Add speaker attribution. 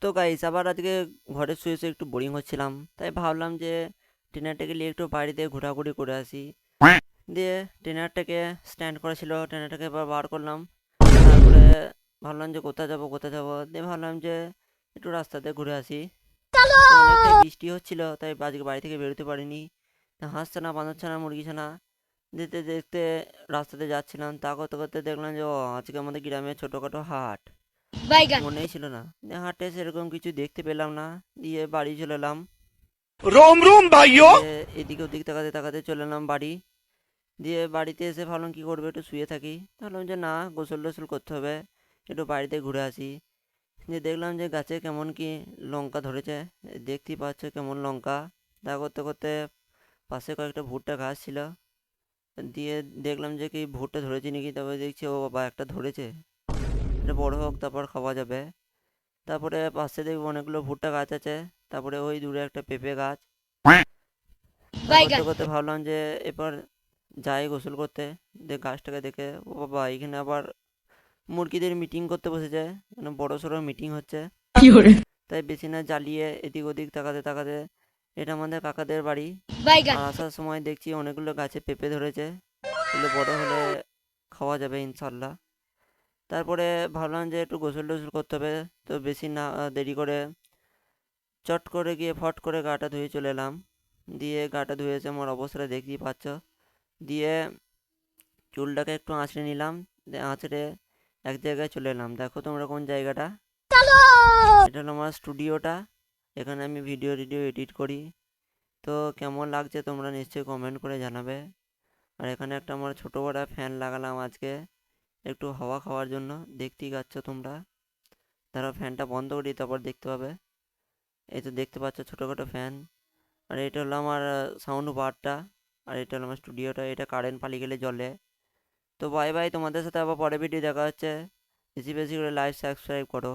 Speaker 1: তো গাইস আবার আজকে ঘরে শুয়ে শুয়ে একটু বোরিং হচ্ছিলাম, তাই ভাবলাম যে ট্রেনারটাকে নিয়ে একটু বাড়িতে ঘোরাঘুরি করে আসি। দিয়ে ট্রেনারটাকে স্ট্যান্ড করা ছিল, ট্রেনারটাকে এবার বার করলাম। তারপরে ভাবলাম যে কোথায় যাবো দিয়ে ভাবলাম যে একটু রাস্তাতে ঘুরে আসি। তো অনেকটাই বৃষ্টি হচ্ছিল, তাই আজকে বাড়ি থেকে বেরোতে পারিনি। তা হাঁসছে না বাঁধাচ্ছে না মুরগিছে না দেখতে দেখতে রাস্তাতে যাচ্ছিলাম, তা করতে করতে দেখলাম যে আজকে আমাদের গ্রামে ছোটোখাটো হাট।
Speaker 2: বাইগান।
Speaker 1: মনেই ছিল না যে হাটে সেরকম কিছু দেখতে পেলাম না। দিয়ে বাড়ি চলে এলাম।
Speaker 3: रोम रोम भाइयों।
Speaker 1: দিয়ে এদিকে ওদিক তাকাতে তাকাতে চলে এলাম বাড়ি। দিয়ে বাড়িতে এসে ভাবলাম কী করবো, একটু শুয়ে থাকি। ভাবলাম যে না, গোসল টোসল করতে হবে, একটু বাড়িতে ঘুরে আসি। যে দেখলাম যে গাছে কেমন কি লঙ্কা ধরেছে, দেখতেই পাচ্ছ কেমন লঙ্কা। তা করতে করতে পাশে কয়েকটা ভুট্টা গাছ ছিল, দিয়ে দেখলাম যে কি ভুট্টা ধরেছে নাকি, তারপরে দেখছি ও বাবা একটা ধরেছে, এটা বড় হোক তারপর খাওয়া যাবে। তারপরে পাশে দেখবো অনেকগুলো ভুট্টা গাছ আছে, তারপরে ওই দূরে একটা পেঁপে গাছ। তা করতে
Speaker 2: বাইগান।
Speaker 1: করতে ভাবলাম যে এবার যাই গোসল করতে। গাছটাকে দেখে ও বাবা, এখানে আবার মুরগিদের মিটিং করতে বসেছে, মানে বড় সড়ো মিটিং হচ্ছে। তাই বেশি না জ্বালিয়ে এদিক ওদিক তাকাতে তাকাতে, এটা আমাদের কাকাদের বাড়ি।
Speaker 2: বাইগান।
Speaker 1: আর আসার সময় দেখছি অনেকগুলো গাছে পেঁপে ধরেছে, এগুলো বড় হলে খাওয়া যাবে ইনশাল্লাহ। তারপরে ভাবলাম যে একটু গোসল টোসল করতে হবে, তো বেশি না দেরি করে চট করে গিয়ে ফট করে গাটা ধুয়ে চলে এলাম। দিয়ে গাটা ধুয়ে এসে আমার অবস্থাটা দেখতেই পাচ্ছ। দিয়ে চুলটাকে একটু আঁচড়ে নিলাম, দিয়ে আঁচড়ে এক জায়গায় চলে এলাম। দেখো তোমরা কোন জায়গাটা, এটা হলো আমার স্টুডিওটা, এখানে আমি ভিডিও টিডিও এডিট করি। তো কেমন লাগছে তোমরা নিশ্চয়ই কমেন্ট করে জানাবে। আর এখানে একটা আমার ছোটো বড় ফ্যান লাগালাম আজকে, একটু হাওয়া খাওয়ার জন্য। দেখতেই পাচ্ছ তোমরা, তারা ফ্যানটা বন্ধ করি তারপর দেখতে পাবে। এই তো দেখতে পাচ্ছ ছোটোখাটো ফ্যান। আর এটা হলো আমার সাউন্ড বারটা, আর এটা হলো আমার স্টুডিওটা, এটা কারেন্ট পালিয়ে গেলে জ্বলে। তো বাই বাই, তোমাদের সাথে আবার পরে ভিডিও দেখা হচ্ছে। বেশি বেশি করে লাইক সাবস্ক্রাইব করো।